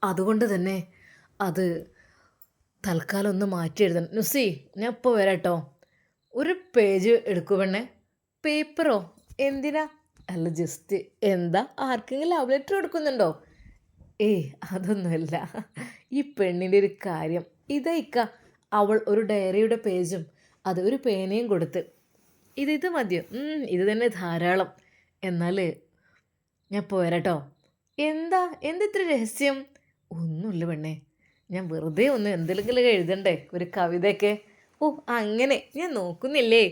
അതുകൊണ്ട് തന്നെ അത് തൽക്കാലം ഒന്ന് മാറ്റി എഴുതണം. നുസി, ഞാൻ ഇപ്പോൾ വരാം കേട്ടോ. ഒരു പേജ് എടുക്കുവണ്ണേ. പേപ്പറോ? എന്തിനാ? അല്ല, ജസ്റ്റ്. എന്താ, ആർക്കെങ്കിലും ലവ് ലെറ്റർ കൊടുക്കുന്നുണ്ടോ? അതൊന്നുമല്ല, ഈ പെണ്ണിൻ്റെ ഒരു കാര്യം. ഇതേക്ക അവൾ ഒരു ഡയറിയുടെ പേജും അത് ഒരു പേനയും കൊടുത്ത്, ഇത് മതിയോ? ഇത് തന്നെ ധാരാളം. എന്നാൽ ഞാൻ പോരാട്ടോ. എന്തിത്ര രഹസ്യം? ഒന്നുമില്ല പെണ്ണേ, ഞാൻ വെറുതെ ഒന്ന് എന്തെങ്കിലും എഴുതണ്ടേ, ഒരു കവിതയൊക്കെ. അങ്ങനെ ഞാൻ നോക്കുന്നില്ലേ.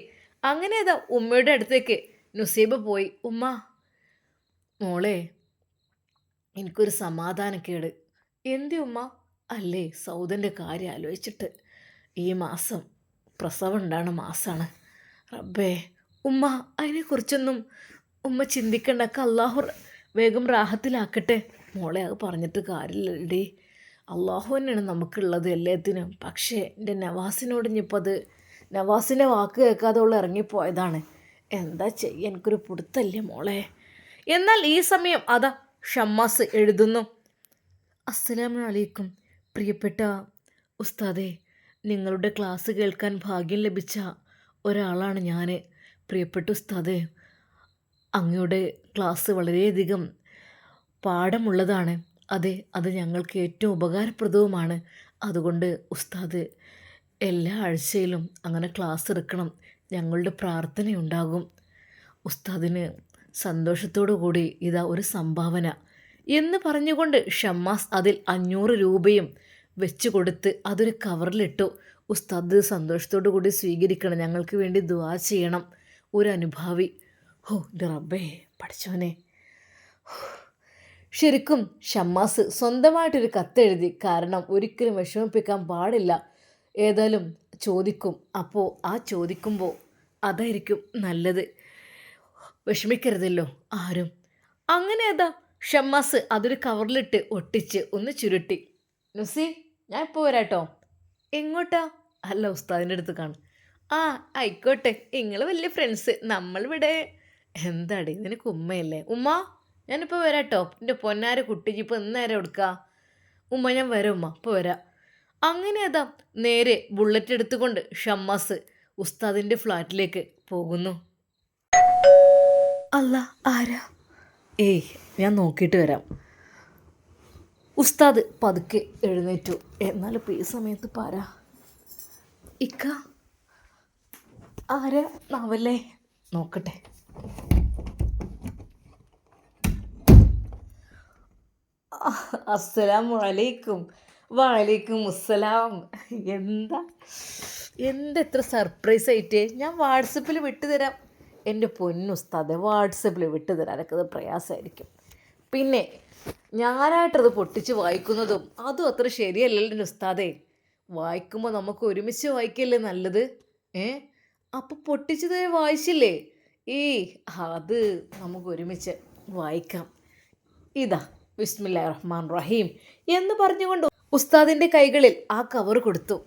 അങ്ങനെ അതാ ഉമ്മയുടെ അടുത്തേക്ക് നുസൈബ പോയി. ഉമ്മ, മോളെ, എനിക്കൊരു സമാധാനക്കേട്. എന്തി ഉമ്മ? അല്ലേ, സൗദൻ്റെ കാര്യം ആലോചിച്ചിട്ട്. ഈ മാസം പ്രസവം ഉണ്ടാകുന്ന മാസമാണ്. റബ്ബേ, ഉമ്മ അതിനെക്കുറിച്ചൊന്നും ഉമ്മ ചിന്തിക്കണ്ടക്ക. അള്ളാഹു വേഗം റാഹത്തിലാക്കട്ടെ. മോളെ അത് പറഞ്ഞിട്ട് കാര്യമില്ലടി, അള്ളാഹു തന്നെയാണ് നമുക്കുള്ളത് എല്ലാത്തിനും. പക്ഷേ എൻ്റെ നവാസിനോട് ഇനിയിപ്പോൾ അത് നവാസിൻ്റെ വാക്ക് കേൾക്കാതെ ഉള്ള ഇറങ്ങിപ്പോയതാണ്. എന്താ ചെയ്യുക, എനിക്കൊരു പിടുത്തല്ലേ മോളെ. എന്നാൽ ഈ സമയം അതാ ഷമ്മാസ് എഴുതുന്നു. അസ്സലാമു അലൈക്കും പ്രിയപ്പെട്ട ഉസ്താദേ, നിങ്ങളുടെ ക്ലാസ് കേൾക്കാൻ ഭാഗ്യം ലഭിച്ച ഒരാളാണ് ഞാൻ. പ്രിയപ്പെട്ട ഉസ്താദേ, അങ്ങയുടെ ക്ലാസ് വളരെയധികം പാഠമുള്ളതാണ്. അതെ, അത് ഞങ്ങൾക്ക് ഏറ്റവും ഉപകാരപ്രദവുമാണ്. അതുകൊണ്ട് ഉസ്താദ് എല്ലാ ആഴ്ചയിലും അങ്ങനെ ക്ലാസ് എടുക്കണം, ഞങ്ങളുടെ പ്രാർത്ഥനയുണ്ടാകും. ഉസ്താദിന് സന്തോഷത്തോടു കൂടി ഇതാ ഒരു സംഭാവന എന്ന് പറഞ്ഞുകൊണ്ട് ഷമ്മാസ് അതിൽ 500 രൂപയും വെച്ച് കൊടുത്ത് അതൊരു കവറിലിട്ടു. ഉസ്താദ് സന്തോഷത്തോടു കൂടി സ്വീകരിക്കണം, ഞങ്ങൾക്ക് വേണ്ടി ദുആ ചെയ്യണം. ഒരു അനുഭാവി. ഹോ എൻ്റെ റബ്ബേ പഠിച്ചോനെ. ശരിക്കും ഷമ്മാസ് സ്വന്തമായിട്ടൊരു കത്തെഴുതി. കാരണം ഒരിക്കലും വിഷമിപ്പിക്കാൻ പാടില്ല. ഏതായാലും ചോദിക്കും, അപ്പോൾ ആ ചോദിക്കുമ്പോൾ അതായിരിക്കും നല്ലത്, വിഷമിക്കരുതല്ലോ ആരും. അങ്ങനെ അതാ ഷമ്മാസ് അതൊരു കവറിലിട്ട് ഒട്ടിച്ച് ഒന്ന് ചുരുട്ടി. നുസി, ഞാൻ ഇപ്പോൾ വരാട്ടോ. എങ്ങോട്ടാ? അല്ല, ഉസ്താദിൻ്റെ അടുത്ത് കാണും. ആ ആയിക്കോട്ടെ, നിങ്ങൾ വലിയ ഫ്രണ്ട്സ്, നമ്മളിവിടെ. എന്താടി നിനക്ക് ഉമ്മയല്ലേ? ഉമ്മ ഞാനിപ്പോൾ വരാട്ടോ. എൻ്റെ പൊന്നാര കുട്ടിക്ക് ഇപ്പോൾ എന്നേരം എടുക്കുക. ഉമ്മ ഞാൻ വരാം ഉമ്മ, ഇപ്പോൾ വരാം. അങ്ങനെ അതാ നേരെ ബുള്ളറ്റ് എടുത്തുകൊണ്ട് ഷമ്മാസ് ഉസ്താദിൻ്റെ ഫ്ലാറ്റിലേക്ക് പോകുന്നു. അല്ല, ആരാ? ഏയ്, ഞാൻ നോക്കിയിട്ട് വരാം. ഉസ്താദ് പതുക്കെ എഴുന്നേറ്റു. എന്നാലും ഇപ്പോൾ ഈ സമയത്ത് പാരാ ഇക്ക? ആരാ നാവല്ലേ? നോക്കട്ടെ. അസ്സലാമു അലൈക്കും. വലൈക്കും അസ്സലാം. എത്ര സർപ്രൈസ് ആയിട്ട്. ഞാൻ വാട്സപ്പിൽ വിട്ടുതരാം. എൻ്റെ പൊന്നുസ്താദെ, വാട്സപ്പിൽ വിട്ടുതരാൻ എനിക്കത് പ്രയാസമായിരിക്കും. പിന്നെ ഞാനായിട്ടത് പൊട്ടിച്ച് വായിക്കുന്നതും അതും അത്ര ശരിയല്ലല്ലോ ഉസ്താദേ. വായിക്കുമ്പോൾ നമുക്ക് ഒരുമിച്ച് വായിക്കല്ലേ നല്ലത്. അപ്പോൾ പൊട്ടിച്ചത് വായിച്ചില്ലേ? അത് നമുക്ക് ഒരുമിച്ച് വായിക്കാം. ഇതാ ബിസ്മില്ലാഹിർ റഹ്മാനിർ റഹീം എന്ന് പറഞ്ഞുകൊണ്ട് ഉസ്താദിൻ്റെ കൈകളിൽ ആ കവർ കൊടുത്തു.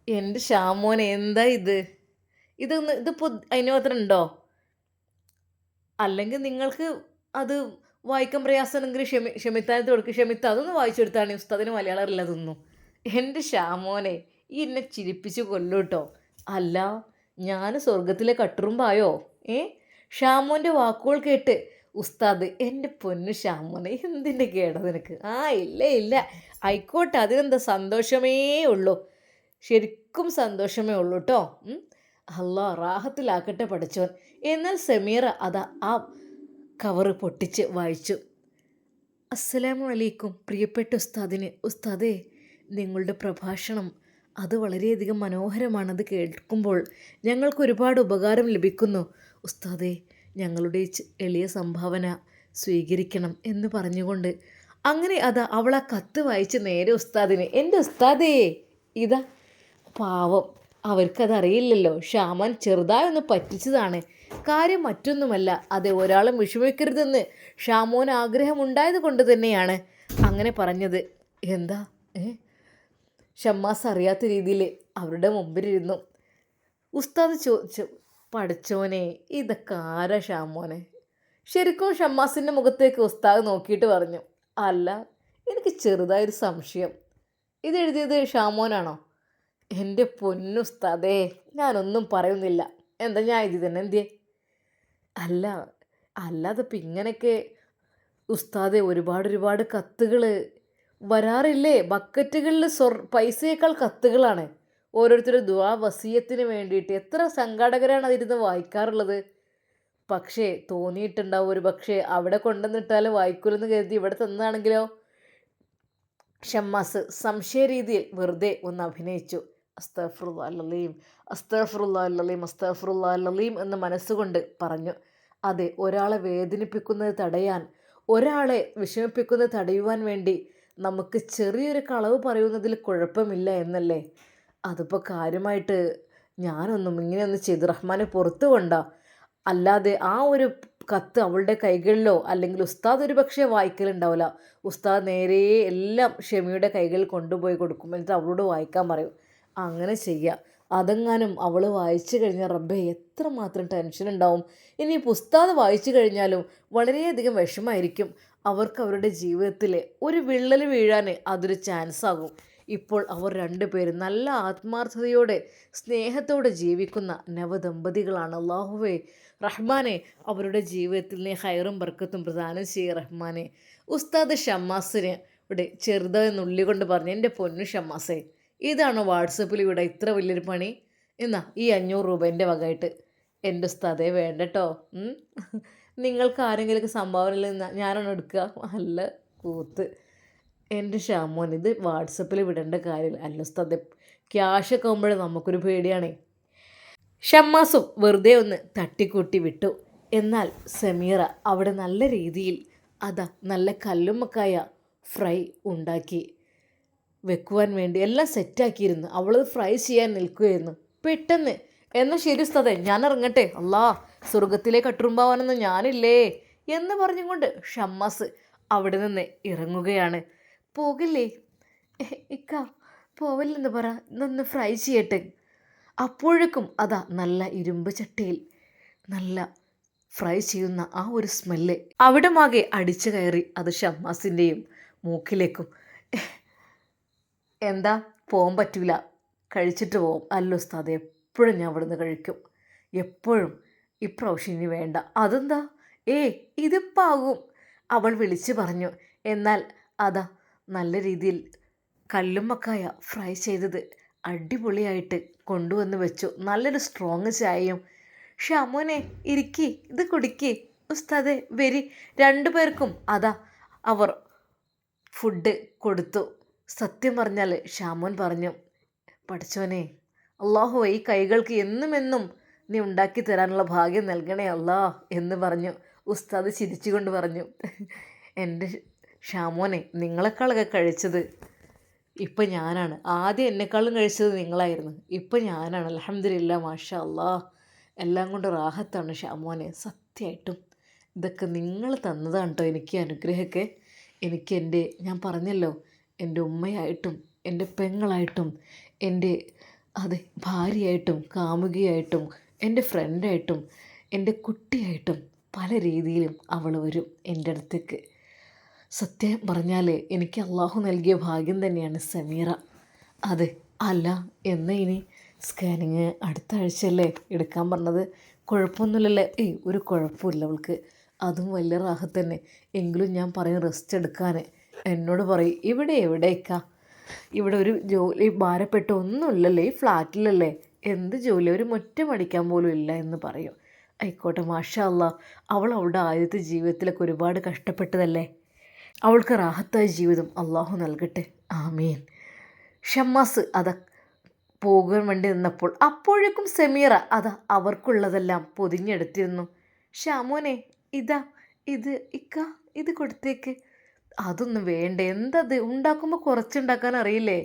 എൻ്റെ ഷാമോനെ, എന്താ ഇതിപ്പോൾ അതിന് മാത്രം ഉണ്ടോ? അല്ലെങ്കിൽ നിങ്ങൾക്ക് അത് വായിക്കാൻ പ്രയാസമാണെങ്കിൽ ഷെമിത്താനത്ത് കൊടുക്കുക. ഷെമിത്ത അതൊന്ന് വായിച്ചെടുത്താണ്. ഉസ്താദിന് മലയാളം അറിയില്ലതൊന്നും. എൻ്റെ ഷാമോനെ, ഈ എന്നെ ചിരിപ്പിച്ച് കൊല്ലൂട്ടോ. അല്ല, ഞാൻ സ്വർഗത്തിലെ കട്ടുറുമ്പായോ? ഷാമോൻ്റെ വാക്കുകൾ കേട്ട് ഉസ്താദ്, എൻ്റെ പൊന്നു ഷാമോനെ, എന്തിൻ്റെ കേടാ നിനക്ക്? ഇല്ല ആയിക്കോട്ടെ, അതിനെന്താ, സന്തോഷമേ ഉള്ളൂ, ശരിക്കും സന്തോഷമേ ഉള്ളൂ കേട്ടോ. അല്ലാ റാഹത്തിലാക്കട്ടെ പഠിച്ചോൻ. എന്നാൽ സമീറ അതാ ആ കവറ് പൊട്ടിച്ച് വായിച്ചു. അസ്സലാമു അലൈക്കും പ്രിയപ്പെട്ട ഉസ്താദിന്. ഉസ്താദേ, നിങ്ങളുടെ പ്രഭാഷണം അത് വളരെയധികം മനോഹരമാണത് കേൾക്കുമ്പോൾ ഞങ്ങൾക്ക് ഒരുപാട് ഉപകാരം ലഭിക്കുന്നു. ഉസ്താദേ, ഞങ്ങളുടെ എളിയ സംഭാവന സ്വീകരിക്കണം എന്ന് പറഞ്ഞുകൊണ്ട് അങ്ങനെ അതാ അവൾ ആ കത്ത് വായിച്ച് നേരെ ഉസ്താദിന്. എൻ്റെ ഉസ്താദേ, ഇതാ പാവം, അവർക്കതറിയില്ലല്ലോ. ഷാമാൻ ചെറുതായി ഒന്ന് പറ്റിച്ചതാണ്, കാര്യം മറ്റൊന്നുമല്ല. അതെ, ഒരാളും വിഷമിക്കരുതെന്ന് ഷാമോന് ആഗ്രഹമുണ്ടായത് കൊണ്ട് തന്നെയാണ് അങ്ങനെ പറഞ്ഞത്. എന്താ ഷമ്മാസ് അറിയാത്ത രീതിയിൽ അവരുടെ മുമ്പിലിരുന്നു. ഉസ്താദ് ചോദിച്ചു, പഠിച്ചോനെ ഇതൊക്കെ ആരാ ഷാമോനെ? ശരിക്കും ഷമ്മാസിൻ്റെ മുഖത്തേക്ക് ഉസ്താദ് നോക്കിയിട്ട് പറഞ്ഞു, അല്ല, എനിക്ക് ചെറുതായൊരു സംശയം, ഇതെഴുതിയത് ഷാമോനാണോ? എൻ്റെ പൊന്നുസ്താദേ, ഞാനൊന്നും പറയുന്നില്ല. എന്താ, ഞാൻ എഴുതി തന്നെ എന്തിയേ? അല്ലാതെ ഇപ്പം ഇങ്ങനെയൊക്കെ ഉസ്താദെ ഒരുപാട് കത്തുകൾ വരാറില്ലേ? ബക്കറ്റുകളിൽ പൈസയേക്കാൾ കത്തുകളാണ്. ഓരോരുത്തരും ദുആ വസിയത്തിന് വേണ്ടിയിട്ട് എത്ര സംഘാടകരാണ് അതിരുന്ന് വായിക്കാറുള്ളത്. പക്ഷേ തോന്നിയിട്ടുണ്ടാവും ഒരു പക്ഷേ അവിടെ കൊണ്ടുവന്നിട്ടാൽ വായിക്കൂലെന്ന് കരുതി ഇവിടെ തന്നതാണെങ്കിലോ. ഷമ്മാസ് സംശയ രീതിയിൽ വെറുതെ ഒന്ന് അഭിനയിച്ചു. അസ്തഗ്ഫിറുല്ലാഹൽ അസ്തഗ്ഫിറുല്ലാഹൽ എന്ന് മനസ്സുകൊണ്ട് പറഞ്ഞു. അതെ, ഒരാളെ വേദനിപ്പിക്കുന്നത് തടയാൻ, ഒരാളെ വിഷമിപ്പിക്കുന്നത് തടയുവാൻ വേണ്ടി നമുക്ക് ചെറിയൊരു കളവ് പറയുന്നതിൽ കുഴപ്പമില്ല എന്നല്ലേ? അതിപ്പോൾ കാര്യമായിട്ട് ഞാനൊന്നും ഇങ്ങനെയൊന്നും ചെയ്തു റഹ്മാനെ പുറത്തു കൊണ്ടാ. അല്ലാതെ ആ ഒരു കത്ത് അവളുടെ കൈകളിലോ, അല്ലെങ്കിൽ ഉസ്താദ് ഒരു പക്ഷേ വായിക്കലുണ്ടാവില്ല. ഉസ്താദ് നേരെ എല്ലാം ഷെമിയുടെ കൈകളിൽ കൊണ്ടുപോയി കൊടുക്കും. എന്നിട്ട് അവളോട് വായിക്കാൻ പറയും. അങ്ങനെ ചെയ്യുക. അതെങ്ങാനും അവൾ വായിച്ചു കഴിഞ്ഞാൽ റബ്ബേ എത്രമാത്രം ടെൻഷൻ ഉണ്ടാവും. ഇനി ഉസ്താദ് വായിച്ചു കഴിഞ്ഞാലും വളരെയധികം വിഷമായിരിക്കും. അവർക്ക് അവരുടെ ജീവിതത്തിൽ ഒരു വിള്ളൽ വീഴാൻ അതൊരു ചാൻസ് ആകും. ഇപ്പോൾ അവർ രണ്ടുപേരും നല്ല ആത്മാർത്ഥതയോടെ സ്നേഹത്തോടെ ജീവിക്കുന്ന നവദമ്പതികളാണ്. അല്ലാഹുവേ റഹ്മാനെ, അവരുടെ ജീവിതത്തിൽ നീ ഹൈറും ബർക്കത്തും പ്രദാനം ചെയ്യുക റഹ്മാനെ. ഉസ്താദ് ഷമ്മാസിന് ഇവിടെ ചെറുതായി നുള്ളി കൊണ്ട് പറഞ്ഞു, എൻ്റെ പൊന്നു ഷമ്മാസേ, ഇതാണ് വാട്സപ്പിൽ ഇവിടെ ഇത്ര വലിയൊരു പണി. എന്നാ ഈ 500 രൂപ എൻ്റെ വകമായിട്ട്. എൻ്റെ ഉസ്താദേ വേണ്ടട്ടോ. നിങ്ങൾക്ക് ആരെങ്കിലുമൊക്കെ സംഭാവന ഞാനാണ് എടുക്കുക. നല്ല കൂത്ത്. എൻ്റെ ഷാമോൻ, ഇത് വാട്സപ്പിൽ വിടേണ്ട കാര്യമില്ല. അല്ല ഉസ്താദേ, ക്യാഷൊക്കെ ആകുമ്പോഴേ നമുക്കൊരു പേടിയാണേ. ഷമ്മാസും വെറുതെ ഒന്ന് തട്ടിക്കൂട്ടി വിട്ടു. എന്നാൽ സമീറ അവിടെ നല്ല രീതിയിൽ നല്ല കല്ലുമ്മക്കായ ഫ്രൈ ഉണ്ടാക്കി വെക്കുവാൻ വേണ്ടി എല്ലാം സെറ്റാക്കിയിരുന്നു. അവളത് ഫ്രൈ ചെയ്യാൻ നിൽക്കുകയായിരുന്നു. പെട്ടെന്ന്, എന്നാൽ ശരി ഉസ്താദേ, ഞാൻ ഇറങ്ങട്ടെ, അല്ലാ സ്വർഗത്തിലേക്ക് കട്ടുറുമ്പാവാനൊന്നും ഞാനില്ലേ എന്ന് പറഞ്ഞുകൊണ്ട് ഷമ്മാസ് അവിടെ നിന്ന് ഇറങ്ങുകയാണ്. പോകില്ലേ ഇക്ക, പോവില്ലെന്ന് പറ, ഇതൊന്ന് ഫ്രൈ ചെയ്യട്ടെ. അപ്പോഴേക്കും നല്ല ഇരുമ്പ് ചട്ടിയിൽ നല്ല ഫ്രൈ ചെയ്യുന്ന ആ ഒരു സ്മെല്ല് അവിടമാകെ അടിച്ചു കയറി. അത് ഷമ്മാസിൻ്റെയും മൂക്കിലേക്കും. എന്താ പോകാൻ പറ്റൂല, കഴിച്ചിട്ട് പോവും. അല്ലോ ഉസ്താദ്, എപ്പോഴും ഞാൻ അവിടെ നിന്ന് കഴിക്കും, എപ്പോഴും. ഇപ്രാവശ്യം ഇനി വേണ്ട. അതെന്താ? ഇതിപ്പാകും, അവൾ വിളിച്ചു പറഞ്ഞു. എന്നാൽ നല്ല രീതിയിൽ കല്ലുമ്മക്കായ ഫ്രൈ ചെയ്തത് അടിപൊളിയായിട്ട് കൊണ്ടുവന്ന് വെച്ചു. നല്ലൊരു സ്ട്രോങ് ചായയും. ഷാമോനെ ഇരിക്കി, ഇത് കുടിക്കി. ഉസ്താദേ വരി. 2 പേർക്കും അവർ ഫുഡ് കൊടുത്തു. സത്യം പറഞ്ഞാൽ ഷാമോൻ പറഞ്ഞു, പഠിച്ചോനെ അല്ലാഹു, ഈ കൈകൾക്ക് എന്നും നീ ഉണ്ടാക്കി തരാനുള്ള ഭാഗ്യം നൽകണേ അല്ലാ എന്ന് പറഞ്ഞു. ഉസ്താദ് ചിരിച്ചുകൊണ്ട് പറഞ്ഞു, എൻ്റെ ഷാമോനെ, നിങ്ങളെക്കാളൊക്കെ കഴിച്ചത് ഇപ്പം ഞാനാണ്. ആദ്യം എന്നെക്കാളും കഴിച്ചത് നിങ്ങളായിരുന്നു, ഇപ്പം ഞാനാണ്. അൽഹംദുലില്ലാ, മാഷാ അല്ലാ, എല്ലാം കൊണ്ട് റാഹത്താണ് ഷാമോനെ. സത്യമായിട്ടും ഇതൊക്കെ നിങ്ങൾ തന്നതാണ് കേട്ടോ എനിക്ക് അനുഗ്രഹമൊക്കെ. എനിക്ക് ഞാൻ പറഞ്ഞല്ലോ, എൻ്റെ ഉമ്മയായിട്ടും എൻ്റെ പെങ്ങളായിട്ടും എൻ്റെ ഭാര്യയായിട്ടും കാമുകിയായിട്ടും എൻ്റെ ഫ്രണ്ടായിട്ടും എൻ്റെ കുട്ടിയായിട്ടും പല രീതിയിലും അവൾ വരും എൻ്റെ അടുത്തേക്ക്. സത്യം പറഞ്ഞാൽ എനിക്ക് അള്ളാഹു നൽകിയ ഭാഗ്യം തന്നെയാണ് സമീറ. അല്ല, എന്നാൽ ഇനി സ്കാനിങ് അടുത്ത ആഴ്ചയല്ലേ എടുക്കാൻ പറഞ്ഞത്? കുഴപ്പമൊന്നുമില്ലല്ലേ? ഒരു കുഴപ്പമില്ല അവൾക്ക്, അതും വലിയ റാഹത്ത് തന്നെ. എങ്കിലും ഞാൻ പറയും റെസ്റ്റ് എടുക്കാൻ. എന്നോട് പറയും, ഇവിടെ എവിടേക്കാ, ഇവിടെ ഒരു ജോലി ഭാരപ്പെട്ട ഒന്നുമില്ലല്ലേ, ഈ ഫ്ലാറ്റിലല്ലേ, എന്ത് ജോലി, ഒരു മുറ്റം അടിക്കാൻ പോലും ഇല്ല എന്ന് പറയും. ആയിക്കോട്ടെ, മാഷാ അല്ലാ, അവൾ അവളുടെ ആദ്യത്തെ ജീവിതത്തിലൊക്കെ ഒരുപാട് കഷ്ടപ്പെട്ടതല്ലേ, അവൾക്ക് റാഹത്തായ ജീവിതം അള്ളാഹു നൽകട്ടെ, ആമീൻ. ഷമ്മാസ് പോകാൻ വേണ്ടി നിന്നപ്പോൾ അപ്പോഴേക്കും സമീറ അവർക്കുള്ളതെല്ലാം പൊതിഞ്ഞെടുത്തിരുന്നു. ഷാമോനെ, ഇത് ഇക്ക, ഇത് കൊടുത്തേക്ക്. അതൊന്നും വേണ്ട, എന്തത്, ഉണ്ടാക്കുമ്പോൾ കുറച്ചുണ്ടാക്കാൻ അറിയില്ലേ?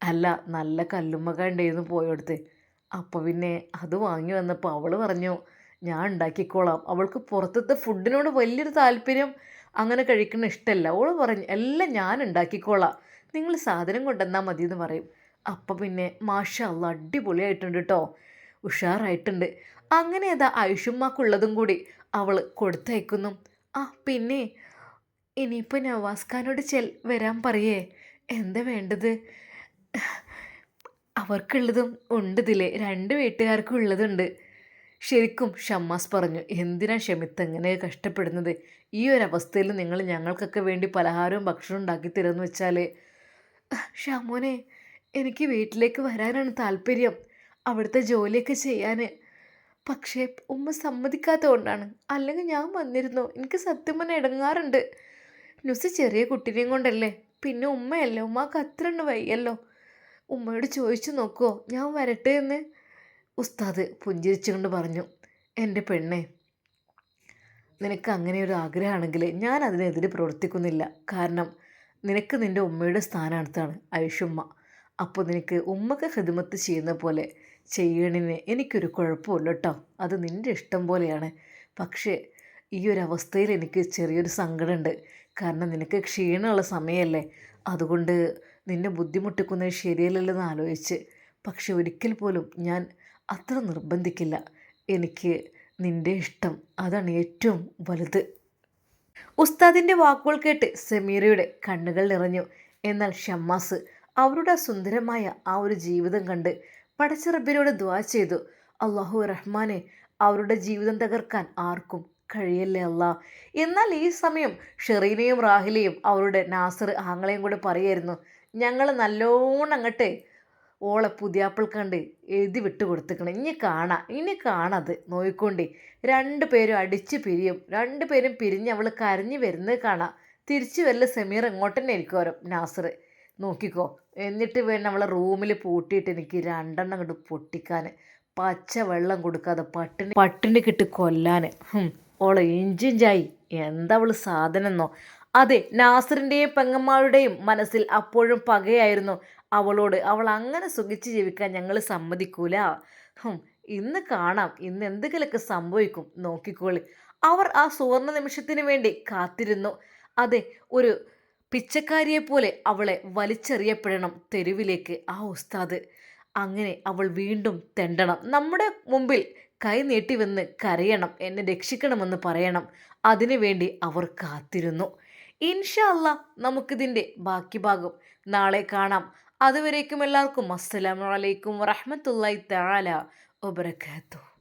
അല്ല, നല്ല കല്ലുമ്മക്കാണ്ടായിരുന്നു പോയെടുത്ത്. അപ്പോൾ പിന്നെ അത് വാങ്ങി വന്നപ്പോൾ അവൾ പറഞ്ഞു, ഞാൻ ഉണ്ടാക്കിക്കോളാം. അവൾക്ക് പുറത്തത്തെ ഫുഡിനോട് വലിയൊരു താല്പര്യം, അങ്ങനെ കഴിക്കുന്ന ഇഷ്ടമല്ല. അവൾ പറഞ്ഞു, എല്ലാം ഞാൻ ഉണ്ടാക്കിക്കോളാം, നിങ്ങൾ സാധനം കൊണ്ടുവന്നാൽ മതി എന്ന് പറയും. അപ്പം പിന്നെ മാഷാ അല്ലാ, അടിപൊളിയായിട്ടുണ്ട് കേട്ടോ, ഉഷാറായിട്ടുണ്ട്. അങ്ങനെ ഐഷുമ്മാക്കുള്ളതും കൂടി അവൾ കൊടുത്തയക്കുന്നു. പിന്നെ ഇനിയിപ്പോൾ നവാസ്ഖാനോട് വരാൻ പറയേ, എന്താ വേണ്ടത്? അവർക്കുള്ളതും ഉണ്ട് ഇതിൽ, 2 വീട്ടുകാർക്കും ഉള്ളതുണ്ട്. ശരിക്കും ഷമ്മാസ് പറഞ്ഞു, എന്തിനാ ഷമിത്ത് എങ്ങനെ കഷ്ടപ്പെടുന്നത്? ഈ ഒരു അവസ്ഥയിൽ നിങ്ങൾ ഞങ്ങൾക്കൊക്കെ വേണ്ടി പലഹാരവും ഭക്ഷണവും ഉണ്ടാക്കി തരുമെന്ന് വെച്ചാൽ. ഷാമോനെ, എനിക്ക് വീട്ടിലേക്ക് വരാനാണ് താല്പര്യം, അവിടുത്തെ ജോലിയൊക്കെ ചെയ്യാൻ. പക്ഷേ ഉമ്മ സമ്മതിക്കാത്തതുകൊണ്ടാണ്, അല്ലെങ്കിൽ ഞാൻ വന്നിരുന്നു. എനിക്ക് സത്യം പറഞ്ഞാൽ ഇടങ്ങാറുണ്ട്. നുസ് ചെറിയ കുട്ടീനെയും കൊണ്ടല്ലേ, പിന്നെ ഉമ്മയല്ലേ, ഉമ്മക്ക് അത്ര വയ്യല്ലോ. ഉമ്മയോട് ചോദിച്ചു നോക്കുമോ ഞാൻ വരട്ടെ എന്ന്? ഉസ്താദ് പുഞ്ചിരിച്ചുകൊണ്ട് പറഞ്ഞു, എൻ്റെ പെണ്ണെ, നിനക്ക് അങ്ങനെ ഒരു ആഗ്രഹമാണെങ്കിൽ ഞാൻ അതിനെതിരെ പ്രവർത്തിക്കുന്നില്ല. കാരണം നിനക്ക് നിൻ്റെ ഉമ്മയുടെ സ്ഥാനത്താണ് ഐഷുമ്മ. അപ്പോൾ നിനക്ക് ഉമ്മക്ക് ഖിദ്മത്ത് ചെയ്യുന്ന പോലെ ചെയ്യണിന് എനിക്കൊരു കുഴപ്പമില്ല കേട്ടോ, അത് നിൻ്റെ ഇഷ്ടം പോലെയാണ്. പക്ഷേ ഈ ഒരു അവസ്ഥയിൽ എനിക്ക് ചെറിയൊരു സങ്കടമുണ്ട്. കാരണം നിനക്ക് ക്ഷീണമുള്ള സമയമല്ലേ, അതുകൊണ്ട് നിന്നെ ബുദ്ധിമുട്ടിക്കുന്നത് ശരിയല്ലല്ലെന്ന് ആലോചിച്ച്. പക്ഷെ ഒരിക്കൽ പോലും ഞാൻ അത്ര നിർബന്ധിക്കില്ല. എനിക്ക് നിൻ്റെ ഇഷ്ടം അതാണ് ഏറ്റവും വലുത്. ഉസ്താദിൻ്റെ വാക്കുകൾ കേട്ട് സമീറയുടെ കണ്ണുകൾ നിറഞ്ഞു. എന്നാൽ ഷമ്മാസ് അവരുടെ സുന്ദരമായ ആ ഒരു ജീവിതം കണ്ട് പടച്ച റബ്ബിനോട് ദുആ ചെയ്തു. അല്ലാഹു റഹ്മാനെ, അവരുടെ ജീവിതം തകർക്കാൻ ആർക്കും കഴിയല്ലേ അല്ലാ. എന്നാൽ ഈ സമയം ഷെറീനയും റാഹിലയും അവരുടെ നാസർ ആങ്ങളെയും കൂടെ പറയായിരുന്നു, ഞങ്ങൾ നല്ലോണം അങ്ങട്ടെ ഓളെ പുതിയാപ്പിൾ കണ്ട് എഴുതി വിട്ട് കൊടുത്തിക്കണം. ഇനി കാണാത് നോയിക്കൊണ്ടേ. പേരും അടിച്ച് പിരിയും. പേരും പിരിഞ്ഞ് അവൾ കരഞ്ഞു വരുന്നത് കാണാം. തിരിച്ചു വരല് സമീർ ഇങ്ങോട്ട് തന്നെ ഇരിക്കുമോ നാസർ, നോക്കിക്കോ. എന്നിട്ട് വേണം അവളെ റൂമിൽ പൂട്ടിയിട്ട് എനിക്ക് 2 അങ്ങോട്ട് പൊട്ടിക്കാൻ. പച്ച വെള്ളം കൊടുക്കാതെ പട്ടിണി കിട്ടി കൊല്ലാൻ. ഓളെ ഇഞ്ചിഞ്ചായി. എന്താ അവൾ സാധനം എന്നോ. അതെ, നാസറിൻ്റെയും പെങ്ങന്മാരുടെയും മനസ്സിൽ അപ്പോഴും പകയായിരുന്നു അവളോട്. അവൾ അങ്ങനെ സുഖിച്ച് ജീവിക്കാൻ ഞങ്ങൾ സമ്മതിക്കൂല. ഇന്ന് കാണാം, ഇന്ന് എന്തെങ്കിലുമൊക്കെ സംഭവിക്കും, നോക്കിക്കോളി. അവർ ആ സുവർണ നിമിഷത്തിന് വേണ്ടി കാത്തിരുന്നു. അതെ, ഒരു പിച്ചക്കാരിയെപ്പോലെ അവളെ വലിച്ചെറിയപ്പെടണം തെരുവിലേക്ക് ആ ഉസ്താദ്. അങ്ങനെ അവൾ വീണ്ടും തെണ്ടണം, നമ്മുടെ മുമ്പിൽ കൈ നീട്ടി വന്ന് കരയണം, എന്നെ രക്ഷിക്കണമെന്ന് പറയണം. അതിനുവേണ്ടി അവർ കാത്തിരുന്നു. ഇൻഷാ അല്ലാ, നമുക്കിതിൻ്റെ ബാക്കി ഭാഗം നാളെ കാണാം. അതുവരേക്കും എല്ലാവർക്കും അസ്സലാമു അലൈക്കും വറഹ്മത്തുള്ളാഹി തആല വബറകാതുഹു.